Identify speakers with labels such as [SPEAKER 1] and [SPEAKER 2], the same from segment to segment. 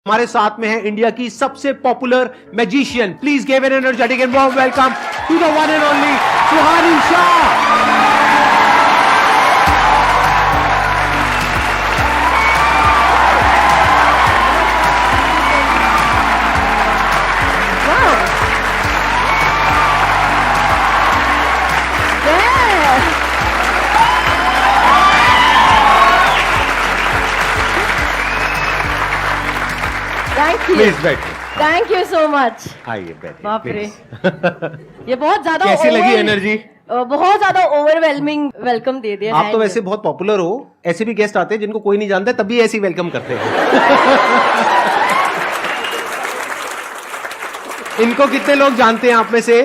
[SPEAKER 1] हमारे साथ में है इंडिया की सबसे popular magician. Please give an energetic and warm welcome to the one and only Suhani Shah. Please बैठिए।
[SPEAKER 2] Thank you so much.
[SPEAKER 1] आइए बैठिए।
[SPEAKER 2] बाप रे, ये बहुत ज्यादा
[SPEAKER 1] कैसी लगी एनर्जी?
[SPEAKER 2] बहुत ज्यादा ओवरवेलमिंग वेलकम दे दिया।
[SPEAKER 1] आप तो वैसे बहुत पॉपुलर हो, ऐसे भी गेस्ट आते हैं जिनको कोई नहीं जानता, तब भी ऐसे ही वेलकम करते हैं। इनको कितने लोग जानते हैं आप में से?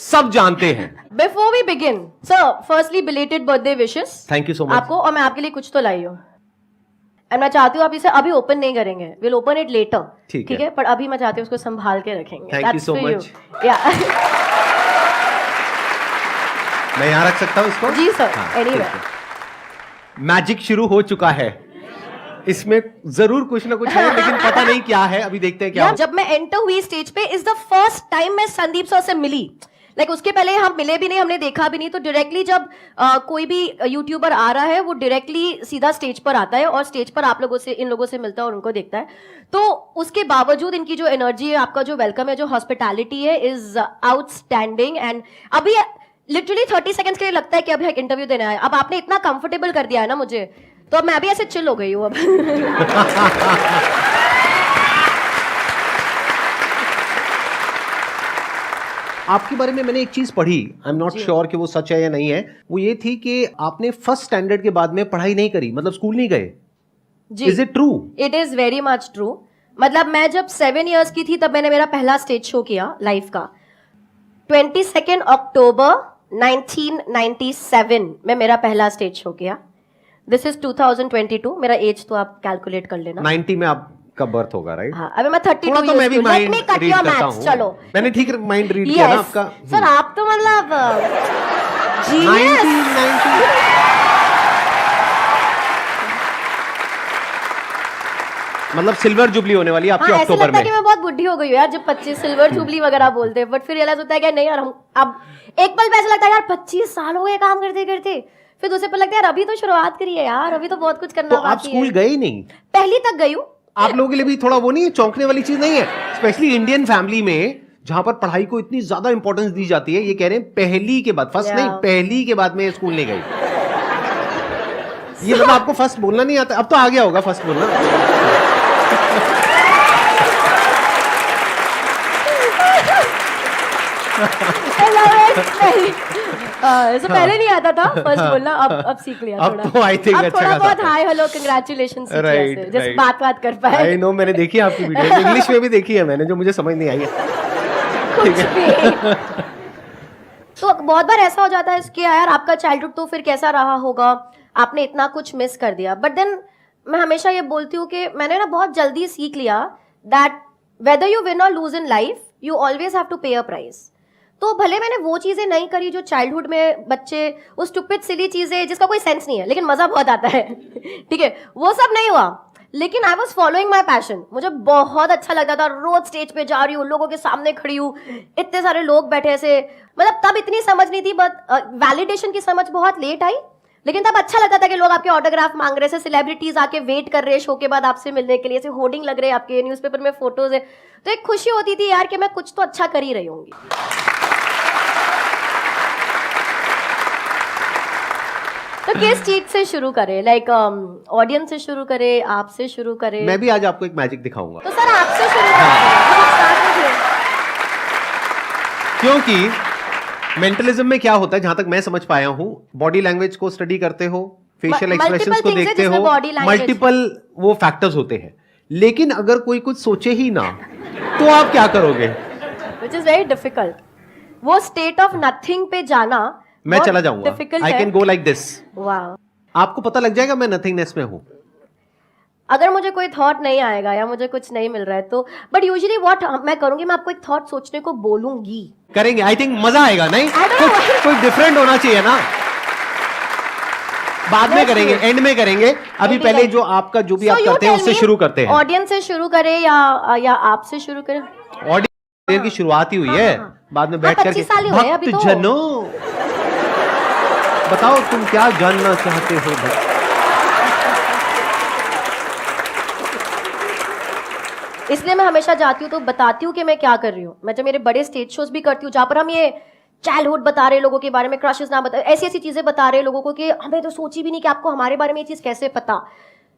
[SPEAKER 1] सब जानते हैं।
[SPEAKER 2] Before we begin sir, firstly belated birthday wishes.
[SPEAKER 1] Thank you so much
[SPEAKER 2] आपको, और मैं आपके लिए कुछ तो लाई हूँ। एंड मैं चाहती हूँ आप इसे अभी ओपन नहीं करेंगे, विल ओपन इट लेटर, ठीक है? पर अभी मैं चाहती हूँ उसको संभाल के रखेंगे।
[SPEAKER 1] Thank you so much. मैं यहाँ रख सकता हूँ इसको?
[SPEAKER 2] जी सर, एनीवे।
[SPEAKER 1] मैजिक शुरू हो चुका है, इसमें जरूर कुछ ना कुछ है, लेकिन पता नहीं क्या है, अभी देखते हैं क्या।
[SPEAKER 2] जब मैं एंटर हुई स्टेज पे, इज द फर्स्ट टाइम मैं संदीप सर से मिली। उसके पहले हम मिले भी नहीं, हमने देखा भी नहीं। तो डायरेक्टली जब कोई भी यूट्यूबर आ रहा है, वो डायरेक्टली सीधा स्टेज पर आता है और स्टेज पर आप लोगों से, इन लोगों से मिलता है और उनको देखता है। तो उसके बावजूद इनकी जो एनर्जी है, आपका जो वेलकम है, जो हॉस्पिटैलिटी है, इज आउटस्टैंडिंग। एंड अभी लिटरली 30 सेकंड्स के लिए लगता है कि अभी एक इंटरव्यू देना है। अब आपने इतना कंफर्टेबल कर दिया है ना मुझे, तो अब मैं भी ऐसे चिल हो गई हूँ अब।
[SPEAKER 1] आपके बारे में मैंने एक चीज पढ़ी, आई एम नॉट श्योर कि वो सच है या नहीं है। वो ये थी कि आपने फर्स्ट स्टैंडर्ड के बाद में पढ़ाई नहीं करी, मतलब स्कूल नहीं गए। Is it true?
[SPEAKER 2] It is very much true. मतलब मैं जब 7 इयर्स की थी, तब मैंने मेरा पहला स्टेज शो किया लाइफ का। 22 अक्टूबर 1997 में मेरा पहला स्टेज शो किया। This is 2022। मेरा एज तो आप कैलकुलेट कर लेना।
[SPEAKER 1] 90 में आप का बर्थ होगा, राइट?
[SPEAKER 2] हाँ, अभी मैं 32
[SPEAKER 1] तो मैं भी माइंड रीड करता हूँ।
[SPEAKER 2] चलो,
[SPEAKER 1] मैंने ठीक माइंड रीड किया ना आपका।
[SPEAKER 2] सर आप तो मतलब जीनियस।
[SPEAKER 1] 90 मतलब सिल्वर जुबली होने वाली है आपकी अक्टूबर में।
[SPEAKER 2] कि मैं बहुत बुढ़ी हो गई हूँ यार, जब 25 सिल्वर जुबली वगैरह बोलते हैं। बट फिर रियलाइज होता है कि नहीं यार, हम अब एक पल पे ऐसा लगता है यार 25 साल हो गए काम करते करते। फिर दूसरे पल लगता है यार अभी तो शुरुआत करी है यार, अभी तो बहुत कुछ करना बाकी है।
[SPEAKER 1] तो आप स्कूल गए ही नहीं?
[SPEAKER 2] पहली तक गई हूँ।
[SPEAKER 1] आप लोगों के लिए भी थोड़ा वो नहीं है, चौंकने वाली चीज नहीं है? स्पेशली इंडियन फैमिली में, जहां पर पढ़ाई को इतनी ज्यादा इंपॉर्टेंस दी जाती है। ये कह रहे हैं पहली के बाद, फर्स्ट नहीं, पहली के बाद में स्कूल नहीं गई। ये मतलब आपको फर्स्ट बोलना नहीं आता? अब तो आ गया होगा फर्स्ट बोलना।
[SPEAKER 2] पहले नहीं आता था फर्स्ट बोलना, अब सीख लिया थोड़ा।
[SPEAKER 1] अब तो आई थिंक अच्छा
[SPEAKER 2] थोड़ा बहुत हाय हेलो कांग्रेचुलेशन सीख लिया, जस्ट बात कर पाए।
[SPEAKER 1] आई नो, मैंने देखी है आपकी वीडियो, इंग्लिश में भी देखी है मैंने, जो मुझे समझ नहीं आई है।
[SPEAKER 2] कुछ भी। तो बहुत बार ऐसा हो जाता है कि यार आपका चाइल्डहुड तो फिर कैसा रहा होगा, आपने इतना कुछ मिस कर दिया। बट देन मैं हमेशा ये बोलती हूँ कि मैंने ना बहुत जल्दी सीख लिया दैट वेदर यू विन और lose in life, you always have to pay a price. तो भले मैंने वो चीजें नहीं करी जो चाइल्डहुड में बच्चे, वो स्टूपिड सिली चीजें जिसका कोई सेंस नहीं है लेकिन मजा बहुत आता है, ठीक है, वो सब नहीं हुआ। लेकिन I was following my passion. मुझे बहुत अच्छा लगता था, रोज स्टेज पे जा रही हूँ, लोगों के सामने खड़ी हूँ, इतने सारे लोग बैठे ऐसे। मतलब तब इतनी समझ नहीं थी, बट वैलिडेशन की समझ बहुत लेट आई। लेकिन तब अच्छा लगता था कि लोग आपके ऑटोग्राफ मांग रहे हैं, सेलिब्रिटीज आके वेट कर रहे हैं शो के बाद आपसे मिलने के लिए, ऐसे होर्डिंग लग रहे हैं आपके, न्यूज़पेपर में फोटोज है। तो एक खुशी होती थी यार कि मैं कुछ तो अच्छा कर ही रही होंगी। तो किस चीज से शुरू करें? लाइक ऑडियंस से शुरू करें, आपसे शुरू करें?
[SPEAKER 1] मैं भी आज आपको एक मैजिक दिखाऊंगा।
[SPEAKER 2] तो सर आपसे शुरू करें,
[SPEAKER 1] क्योंकि मेंटलिज्म में क्या होता है, जहां तक मैं समझ पाया हूं, बॉडी लैंग्वेज को स्टडी करते हो, फेशियल एक्सप्रेशंस को देखते हो, मल्टीपल वो फैक्टर्स होते हैं। लेकिन अगर कोई कुछ सोचे ही ना, तो आप क्या करोगे?
[SPEAKER 2] Which is very difficult. वो स्टेट ऑफ नथिंग पे जाना
[SPEAKER 1] मैं चला जाऊंगा, I can go like this.
[SPEAKER 2] Wow,
[SPEAKER 1] आपको पता लग जाएगा मैं नथिंगनेस में हूं।
[SPEAKER 2] अगर मुझे कोई थॉट नहीं आएगा या मुझे कुछ नहीं मिल रहा है तो, बट यूजुअली व्हाट मैं करूंगी, मैं आपको एक थॉट सोचने को बोलूंगी।
[SPEAKER 1] करेंगे, आई थिंक मजा आएगा। नहीं, कुछ डिफरेंट होना चाहिए ना। बाद में करेंगे, एंड में करेंगे। अभी पहले जो आपका जो भी आप करते हैं उससे शुरू करते हैं।
[SPEAKER 2] ऑडियंस से शुरू करें या आपसे शुरू करें?
[SPEAKER 1] ऑडियंस की शुरुआत ही हुई है, बाद में बैठ करके भक्त जनों बताओ तुम क्या जानना चाहते हो।
[SPEAKER 2] इसलिए मैं हमेशा जाती हूँ तो बताती हूँ कि मैं क्या कर रही हूँ। मैं जब मेरे बड़े स्टेज शोज भी करती हूँ जहाँ पर हम ये चाइल्डहुड बता रहे लोगों के बारे में, क्रशेस ना बता, ऐसी ऐसी चीजें बता रहे लोगों को कि हमें तो सोची भी नहीं कि आपको हमारे बारे में ये चीज कैसे पता।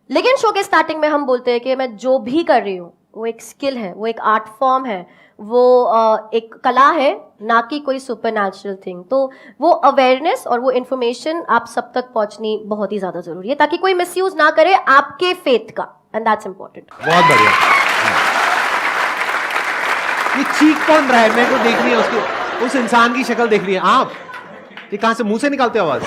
[SPEAKER 2] लेकिन शो के स्टार्टिंग में हम बोलते हैं कि मैं जो भी कर रही हूँ वो एक स्किल है, वो एक आर्ट फॉर्म है, वो एक कला है, ना कि कोई सुपरनैचुरल थिंग। तो वो अवेयरनेस और वो इन्फॉर्मेशन आप सब तक पहुंचनी बहुत ही ज्यादा जरूरी है ताकि कोई मिसयूज ना करे आपके फेथ का, एंड दैट्स इंपॉर्टेंट।
[SPEAKER 1] बहुत बढ़िया। ये चीख कौन रहा है? मेरे को देखनी है उसकी, उस इंसान की शक्ल देखनी है। आप ये कहां से, मुंह से निकालते हो आवाज?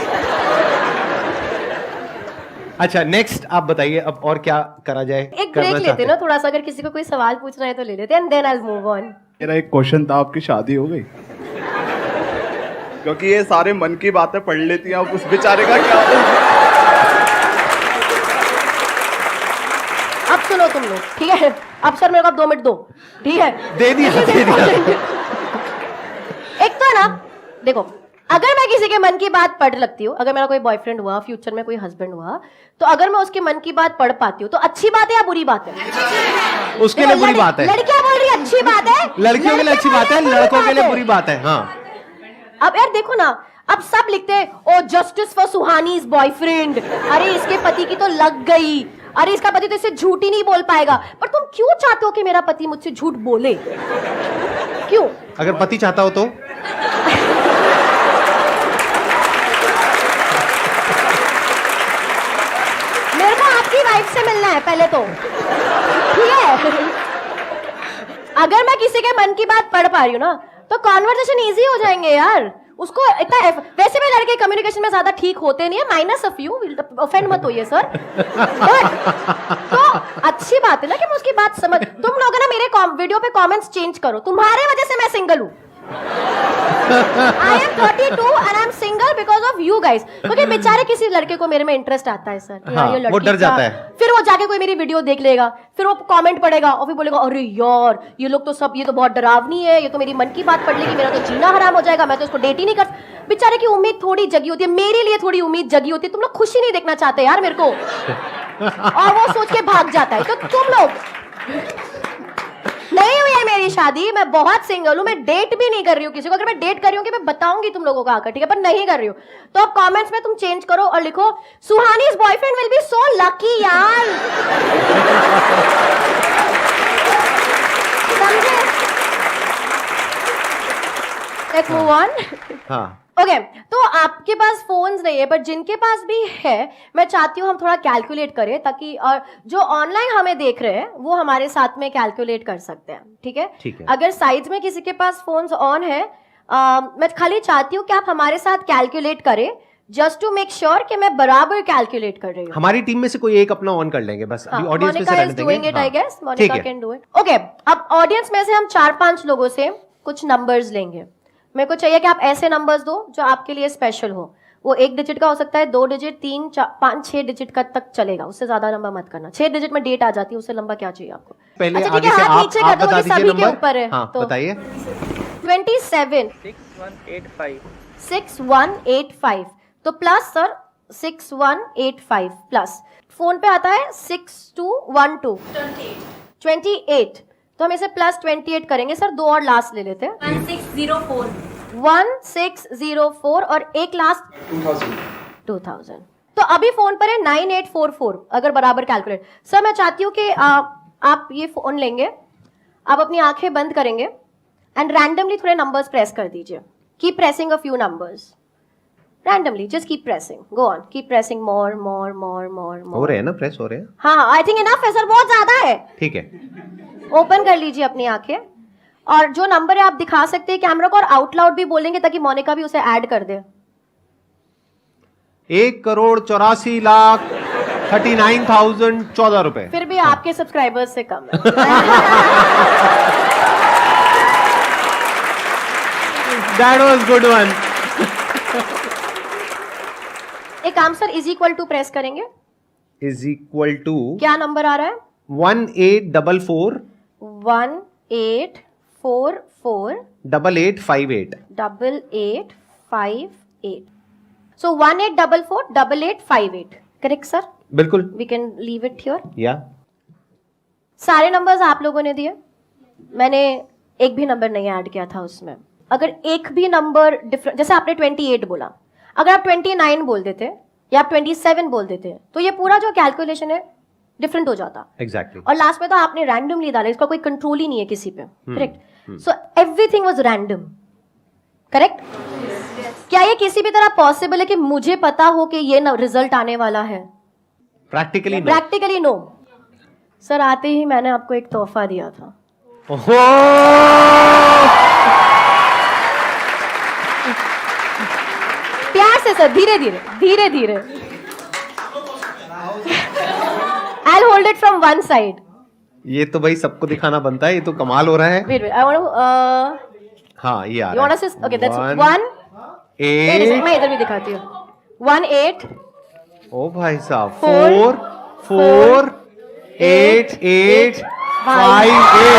[SPEAKER 1] अच्छा नेक्स्ट आप बताइए अब और क्या करा जाए।
[SPEAKER 2] एक ब्रेक लेते हैं ना थोड़ा सा, अगर किसी को कोई सवाल पूछना है तो ले लेते हैं, and then I will move on.
[SPEAKER 3] मेरा एक क्वेश्चन था, आपकी शादी हो गई? क्योंकि ये सारे मन की बातें पढ़ लेती हैं, अब उस बेचारे का क्या होगा?
[SPEAKER 2] अब सुनो तुम लोग, ठीक है? अब सर मेरे को 2 मिनट दो, ठीक है?
[SPEAKER 1] दे दिया।
[SPEAKER 2] एक तो है ना, देखो, अगर मैं किसी के मन की बात पढ़ लगती हूँ, अगर मेरा कोई बॉयफ्रेंड हुआ, फ्यूचर में कोई हस्बैंड हुआ, तो अगर मैं उसके मन की बात पढ़ पाती हूँ तो अच्छी बात है या बुरी बात है?
[SPEAKER 1] उसके लिए बुरी बात है।
[SPEAKER 2] लड़कियां बोल रही है अच्छी बात है,
[SPEAKER 1] लड़कियों के लिए अच्छी बात है, लड़कों के लिए बुरी बात है। हाँ
[SPEAKER 2] अब यार देखो ना, अब सब लिखते हैं ओ जस्टिस फॉर सुहानीज बॉयफ्रेंड, अरे इसके पति की तो लग गई, अरे इसका पति तो इससे झूठ ही नहीं बोल पाएगा। पर तुम क्यों चाहते हो कि मेरा पति मुझसे झूठ बोले? क्यों?
[SPEAKER 1] अगर पति चाहता हो तो
[SPEAKER 2] मेरे को आपकी वाइफ से मिलना है पहले तो, ठीक है? अगर मैं किसी के मन की बात पढ़ पा रही हूँ ना तो कॉन्वर्सेशन इजी हो जाएंगे यार। उसको इतना वैसे भी लड़के कम्युनिकेशन में ज्यादा ठीक होते नहीं है, माइनस ऑफ यू, ऑफेंड मत होइए सर। तो अच्छी बात है ना कि मैं उसकी बात समझ। तुम लोग ना मेरे वीडियो पे कमेंट्स चेंज करो, तुम्हारे वजह से मैं सिंगल हूँ। I am 32 and I am single because of you guys। क्योंकि बेचारे किसी लड़के को मेरे में इंटरेस्ट आता है सर,
[SPEAKER 1] हाँ,
[SPEAKER 2] ये लड़की
[SPEAKER 1] वो डर जाता है।
[SPEAKER 2] फिर वो जाके कोई मेरी वीडियो देख लेगा, फिर वो कमेंट पढ़ेगा और फिर बोलेगा अरे यार ये लोग तो सब, ये तो बहुत डरावनी है, ये तो मेरी मन की बात पढ़ लेगी, मेरा तो जीना हराम हो जाएगा, मैं तो इसको डेट ही नहीं कर। बेचारे की उम्मीद थोड़ी जगी होती है, मेरे लिए थोड़ी उम्मीद जगी होती है। तुम लोग खुशी नहीं देखना चाहते यार मेरे को, और वो सोच के भाग जाता है। तो तुम लोग, नहीं हुई है मेरी शादी, मैं बहुत सिंगल हूं, मैं डेट भी नहीं कर रही हूँ किसी को। अगर मैं डेट कर रही हूँ कि मैं बताऊंगी तुम लोगों को आकर, ठीक है? पर नहीं कर रही हूँ। तो अब कमेंट्स में तुम चेंज करो और लिखो Suhani's boyfriend will be so lucky यार। समझे? Let's move on.
[SPEAKER 1] हाँ
[SPEAKER 2] ओके तो आपके पास फोन्स नहीं है, बट जिनके पास भी है, मैं चाहती हूँ हम थोड़ा कैलकुलेट करें ताकि और जो ऑनलाइन हमें देख रहे हैं वो हमारे साथ में कैलकुलेट कर सकते हैं, ठीक है?
[SPEAKER 1] ठीक है।
[SPEAKER 2] अगर साइड में किसी के पास फोन्स ऑन है, मैं खाली चाहती हूँ कि आप हमारे साथ कैलकुलेट करें, जस्ट टू मेक श्योर कि मैं बराबर कैलकुलेट कर रही हूँ।
[SPEAKER 1] हमारी टीम में से कोई एक अपना ऑन कर लेंगे बस।
[SPEAKER 2] हाँ,
[SPEAKER 1] ऑडियंस में से रहने देंगे।
[SPEAKER 2] I guess Monica can do it। Okay, अब ऑडियंस में से हम 4-5 लोगों से कुछ नंबर्स लेंगे। मेरे को चाहिए कि आप ऐसे नंबर्स दो जो आपके लिए स्पेशल हो। वो 1 डिजिट का हो सकता है, 2 डिजिट, 3, 4, 5, 6 डिजिट का तक चलेगा, उससे ज्यादा लंबा मत करना। 6 डिजिट में डेट आ जाती है, उससे लंबा क्या चाहिए आपको?
[SPEAKER 1] पहले
[SPEAKER 2] अच्छा,
[SPEAKER 1] आगे से
[SPEAKER 2] हाथ नीचे कर दो,
[SPEAKER 1] बता
[SPEAKER 2] सभी
[SPEAKER 1] दीजिए
[SPEAKER 2] के
[SPEAKER 1] नंबर।
[SPEAKER 2] ऊपर है।
[SPEAKER 1] हाँ,
[SPEAKER 2] तो
[SPEAKER 1] बताइए।
[SPEAKER 2] 27 6185 तो प्लस सर 6185 प्लस फोन पे आता है 6212 28 तो हम इसे प्लस 28 करेंगे सर। 2 और लास्ट ले लेते हैं। 1604 और एक लास्ट 2000। तो अभी फोन पर है 9844 अगर बराबर कैलकुलेट। सर मैं चाहती हूँ कि आप ये फोन लेंगे, आप अपनी आंखें बंद करेंगे एंड रैंडमली थोड़े नंबर्स प्रेस कर दीजिए। Keep pressing a few numbers randomly, just keep pressing, go on, keep pressing more more more more
[SPEAKER 1] हो रहे हैं ना, प्रेस हो रहे हैं।
[SPEAKER 2] हाँ आई थिंक इनफ है सर, बहुत ज्यादा है।
[SPEAKER 1] ठीक है,
[SPEAKER 2] ओपन कर लीजिए अपनी आंखें और जो नंबर है आप दिखा सकते हैं कैमरा को, और आउट लाउड भी बोलेंगे ताकि मोनिका भी उसे ऐड कर दे।
[SPEAKER 1] 1,84,39,014 रुपए।
[SPEAKER 2] फिर भी आपके सब्सक्राइबर्स से कम है।
[SPEAKER 1] That was good one.
[SPEAKER 2] एक काम sir, is equal to press करेंगे,
[SPEAKER 1] इज इक्वल टू
[SPEAKER 2] क्या नंबर आ रहा है?
[SPEAKER 1] 1844
[SPEAKER 2] 1844
[SPEAKER 1] 8858
[SPEAKER 2] 8858. So 1844 8858. Correct sir?
[SPEAKER 1] बिल्कुल
[SPEAKER 2] We can leave it here.
[SPEAKER 1] या
[SPEAKER 2] सारे नंबर्स आप लोगों ने दिए, मैंने एक भी नंबर नहीं ऐड किया था उसमें. अगर एक भी नंबर डिफरेंट, जैसे आपने 28 बोला, अगर आप 29 बोल देते या आप 27 बोल देते तो ये पूरा जो कैलकुलेशन है डिफरेंट हो जाता.
[SPEAKER 1] एग्जैक्टली
[SPEAKER 2] और लास्ट में तो आपने रैंडमली डाला, इसका कोई कंट्रोल ही नहीं है किसी पे. Correct. So everything was random. Correct. क्या ये किसी भी तरह पॉसिबल है कि मुझे पता हो कि ये रिजल्ट आने वाला है? Practically no. सर आते ही मैंने आपको एक तोहफा दिया था.
[SPEAKER 1] ओहो
[SPEAKER 2] प्यार से सर, धीरे धीरे धीरे धीरे. I'll hold it from one side.
[SPEAKER 1] ये तो भाई सबको दिखाना बनता है, ये तो कमाल हो रहा है.
[SPEAKER 2] Wait, I want to.
[SPEAKER 1] हाँ ये आ
[SPEAKER 2] You
[SPEAKER 1] रहा
[SPEAKER 2] want
[SPEAKER 1] है.
[SPEAKER 2] to say? Okay, that's 1.
[SPEAKER 1] 8
[SPEAKER 2] मैं इधर भी दिखाती हूँ. 1 8.
[SPEAKER 1] ओ भाई साहब
[SPEAKER 2] 4
[SPEAKER 1] 4 8 8 5 8.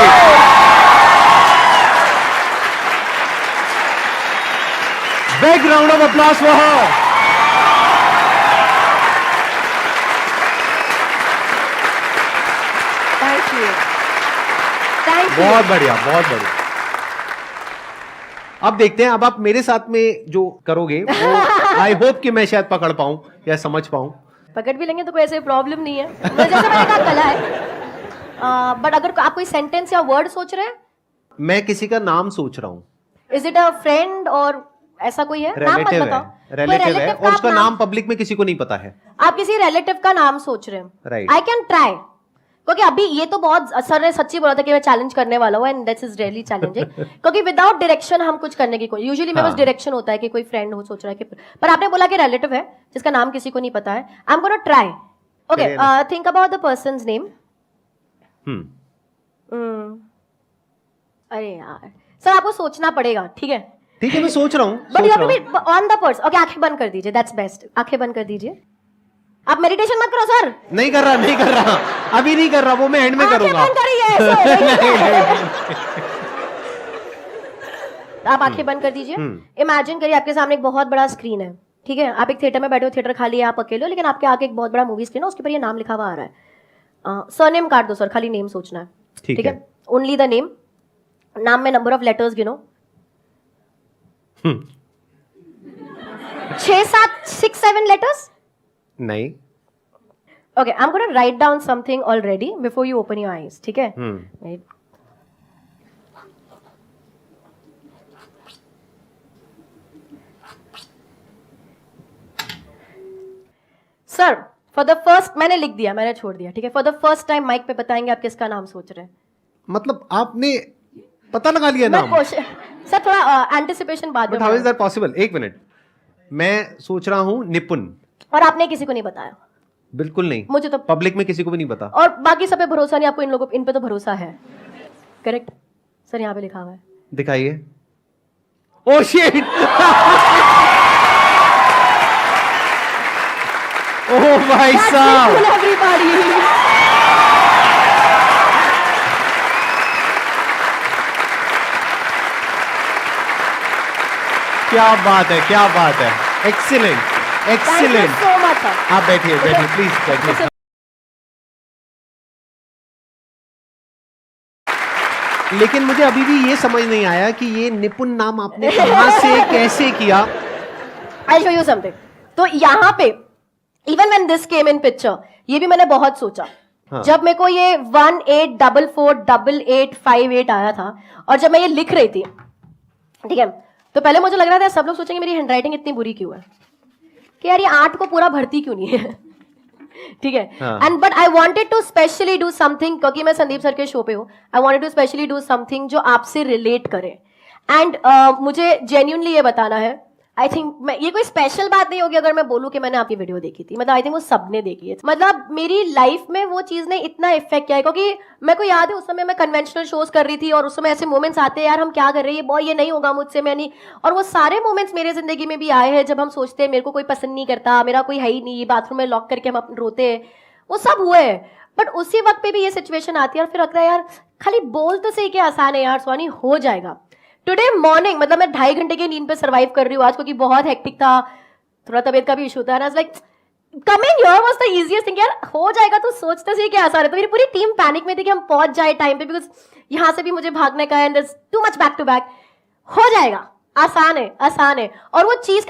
[SPEAKER 1] Big round of applause for her.
[SPEAKER 2] Thank you. Thank you.
[SPEAKER 1] बहुत बढ़िया, बहुत बढ़िया. अब देखते हैं, अब आप मेरे साथ में जो करोगे वो आई होप कि मैं शायद पकड़ पाऊं या समझ पाऊं.
[SPEAKER 2] पकड़ भी लेंगे तो कोई ऐसे प्रॉब्लम नहीं है. जैसे मैंने कहा कला है. बट अगर आप कोई सेंटेंस या वर्ड सोच रहे हैं,
[SPEAKER 1] मैं किसी का नाम सोच रहा हूं.
[SPEAKER 2] इज इट अ फ्रेंड और ऐसा कोई है? नाम मत
[SPEAKER 1] रिलेटिव
[SPEAKER 2] बताओ.
[SPEAKER 1] है, रिलेटिव है और उसका नाम पब्लिक में किसी को नहीं पता है.
[SPEAKER 2] आप किसी रिलेटिव का नाम सोच रहे हैं.
[SPEAKER 1] Right.
[SPEAKER 2] आई कैन ट्राई, क्योंकि अभी ये तो बहुत सर ने सच्ची बोला था कि मैं चैलेंज करने वाला हूँ, and that's is really challenging. क्योंकि विदाउट डायरेक्शन हम कुछ करने की कोई, यूजुअली मेरे पास
[SPEAKER 1] हाँ.
[SPEAKER 2] डायरेक्शन होता है कि कोई फ्रेंड हो सोच रहा है कि, पर आपने बोला कि रिलेटिव है जिसका नाम किसी को नहीं पता है. I am gonna try. Okay, think about the persons name. अरे यार सर, आपको सोचना पड़ेगा. ठीक है,
[SPEAKER 1] ठीक है, मैं सोच रहा हूँ.
[SPEAKER 2] But you have to be on the person. Okay, आंखें बंद कर दीजिए, दैट्स बेस्ट. आंखें बंद कर दीजिए. आप मेडिटेशन मत करो सर.
[SPEAKER 1] नहीं कर रहा, अभी नहीं कर रहा, वो मैं एंड में करूंगा.
[SPEAKER 2] आंखें बंद करिए. आप आंखें बंद कर दीजिए. इमेजिन करिए आपके सामने एक बहुत बड़ा स्क्रीन है. ठीक है, आप एक थिएटर में बैठे हो, थिएटर खाली है, आप अकेले हो, लेकिन आपके आगे एक बहुत बड़ा मूवी स्क्रीन है, उसके ऊपर ये नाम लिखा हुआ आ रहा है. सरनेम काट दो सर, खाली नेम सोचना है.
[SPEAKER 1] ठीक है.
[SPEAKER 2] Only the name. नाम में नंबर ऑफ लेटर्स गिनो. 6 7 6 7 लेटर्स.
[SPEAKER 1] नहीं.
[SPEAKER 2] Okay, I'm going to write down something already before you open your eyes. ठीक है? Wait. Sir, for the first, मैंने लिख दिया, मैंने छोड़ दिया. ठीक है? For the first time mic पे बताएंगे आप किसका नाम सोच रहे हैं.
[SPEAKER 1] मतलब आपने पता लगा लिया
[SPEAKER 2] मैं
[SPEAKER 1] नाम.
[SPEAKER 2] सर थोड़ा एंटिसिपेशन बाद में.
[SPEAKER 1] But how is that possible? एक मिनट, मैं सोच रहा हूँ निपुण.
[SPEAKER 2] और आपने किसी को नहीं बताया.
[SPEAKER 1] बिल्कुल नहीं.
[SPEAKER 2] मुझे तो
[SPEAKER 1] पब्लिक में किसी को भी नहीं पता.
[SPEAKER 2] और बाकी सब पे भरोसा नहीं, आपको इन लोगों इन पे तो भरोसा है. करेक्ट सर, यहाँ पे लिखा हुआ है.
[SPEAKER 1] दिखाइए. Oh shit. ओह भाई साहब.
[SPEAKER 2] एवरीबॉडी.
[SPEAKER 1] क्या बात है, क्या बात है. Excellent, excellent.
[SPEAKER 2] So much sir.
[SPEAKER 1] आप बैठिए, बैठिए प्लीज, बैठिए. लेकिन मुझे अभी भी ये समझ नहीं आया कि ये निपुण नाम आपने कहां से कैसे किया.
[SPEAKER 2] I show you something. तो यहाँ पे even when this came in picture, ये भी मैंने बहुत सोचा.
[SPEAKER 1] हाँ.
[SPEAKER 2] जब मेरे को ये 18448858 आया था, और जब मैं ये लिख रही थी, ठीक है, तो पहले मुझे लग रहा था सब लोग सोचेंगे मेरी हैंडराइटिंग इतनी बुरी क्यों है, कि यार ये 8 को पूरा भरती क्यों नहीं है. ठीक है. And but I wanted to specially do something, क्योंकि मैं संदीप सर के शो पे हूँ. I wanted to specially do something जो आपसे रिलेट करे. एंड मुझे जेन्युइनली ये बताना है, आई थिंक ये कोई स्पेशल बात नहीं होगी अगर मैं बोलूं कि मैंने आपकी वीडियो देखी थी, मतलब आई थिंक वो सबने देखी है। मतलब मेरी लाइफ में वो चीज ने इतना इफेक्ट किया है, क्योंकि मेरे को याद है उस समय मैं कन्वेंशनल शोज कर रही थी और उस समय ऐसे मोमेंट्स आते हैं, यार हम क्या कर रहे हैं, बॉय ये नहीं होगा मुझसे, मैं नहीं। और वो सारे मोमेंट्स मेरे जिंदगी में भी आए हैं जब हम सोचते हैं मेरे को कोई पसंद नहीं करता, मेरा कोई है ही नहीं, बाथरूम में लॉक करके हम रोते हैं, वो सब हुए हैं। बट उसी वक्त पे भी ये सिचुएशन आती है और फिर लगता है यार खाली बोल तो सही, क्या आसान है यार स्वानी, हो जाएगा। टुडे मॉर्निंग मतलब मैं 2.5 घंटे की नींद पे सर्वाइव कर रही हूँ आज, क्योंकि बहुत हेक्टिक था, थोड़ा तबीयत का भी इशू था ना। Like coming here was the easiest thing, यार हो जाएगा, तो सोचते से क्या आसान है। तो मेरी पूरी टीम पैनिक में थी कि हम पहुंच जाए टाइम पे, बिकॉज यहाँ से भी मुझे भागने का है and too much back to back. हो जाएगा, आसान है, आसान है। और वो चीज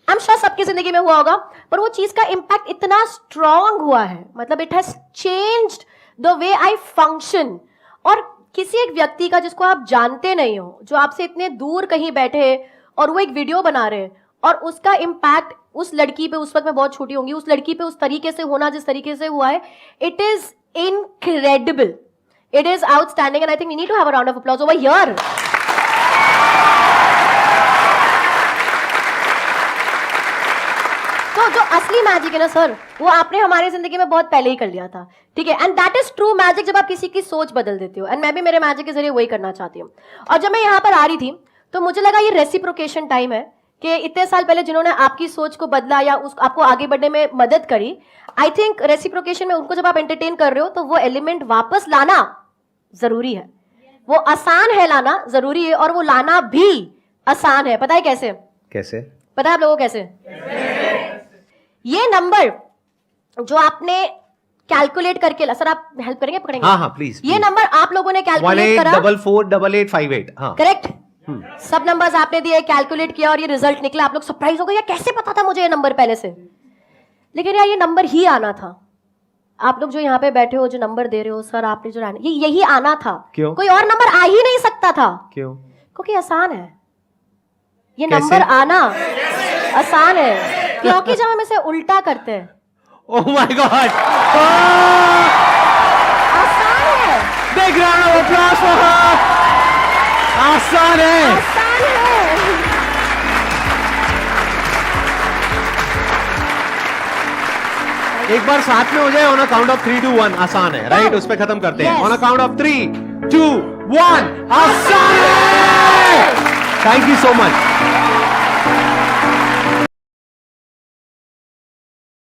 [SPEAKER 2] आई एम श्योर सबकी जिंदगी में हुआ होगा, पर वो चीज का इम्पैक्ट इतना स्ट्रांग हुआ है, मतलब it has changed the way I function. और किसी एक व्यक्ति का जिसको आप जानते नहीं हो, जो आपसे इतने दूर कहीं बैठे और वो एक वीडियो बना रहे हैं, और उसका इम्पैक्ट उस लड़की पे, उस वक्त मैं बहुत छोटी होंगी, उस लड़की पे उस तरीके से होना जिस तरीके से हुआ है, it is incredible, it is outstanding, and I think we need to have a round of applause over here. तो जो असली मैजिक है ना सर, वो आपने हमारी जिंदगी में बहुत पहले ही कर लिया था, ठीक है। And that is true magic, जब आप किसी की सोच बदल देते हो। एंड मैं भी मेरे मैजिक के जरिए वही करना चाहती हूँ। और जब मैं यहाँ पर आ रही थी तो मुझे लगा ये रेसिप्रोकेशन टाइम है, कि इतने साल पहले जिन्होंने आपकी सोच को बदला या आपको आगे बढ़ने में मदद करी, आई थिंक रेसिप्रोकेशन में उनको जब आप एंटरटेन कर रहे हो तो वो एलिमेंट वापस लाना जरूरी है। वो आसान है लाना, जरूरी है, और वो लाना भी आसान है। पता है कैसे?
[SPEAKER 1] कैसे
[SPEAKER 2] पता है आप लोगों को कैसे? ये नंबर जो आपने कैलकुलेट करके सर आप हेल्प करेंगे, पकड़ेंगे?
[SPEAKER 1] हाँ हाँ प्लीज।
[SPEAKER 2] ये नंबर आप लोगों ने कैलकुलेट करा,
[SPEAKER 1] 18448858। हाँ
[SPEAKER 2] करेक्ट। सब नंबर्स आपने दिए, कैलकुलेट किया और ये रिजल्ट निकला। आप लोग सरप्राइज हो गए, यार कैसे पता था मुझे ये नंबर पहले से? लेकिन यार ये नंबर ही आना था। आप लोग जो यहाँ पे बैठे हो, जो नंबर दे रहे हो, सर आपने जो ये यही आना था।
[SPEAKER 1] क्यों?
[SPEAKER 2] कोई और नंबर आ ही नहीं सकता था।
[SPEAKER 1] क्यों?
[SPEAKER 2] क्योंकि आसान है ये
[SPEAKER 1] कैसे?
[SPEAKER 2] नंबर आना, आसान है, क्योंकि जब हम इसे उल्टा करते हैं,
[SPEAKER 1] ओह माय गॉड,
[SPEAKER 2] आसान है,
[SPEAKER 1] big round of applause for her. आसान है,
[SPEAKER 2] आसान है।
[SPEAKER 1] एक बार साथ में हो जाए, ऑन अ काउंट ऑफ 3 2 1 आसान है, राइट? उस पे खत्म करते हैं।
[SPEAKER 2] Yes.
[SPEAKER 1] On a count of 3 2 1 आसान है। Thank you so much.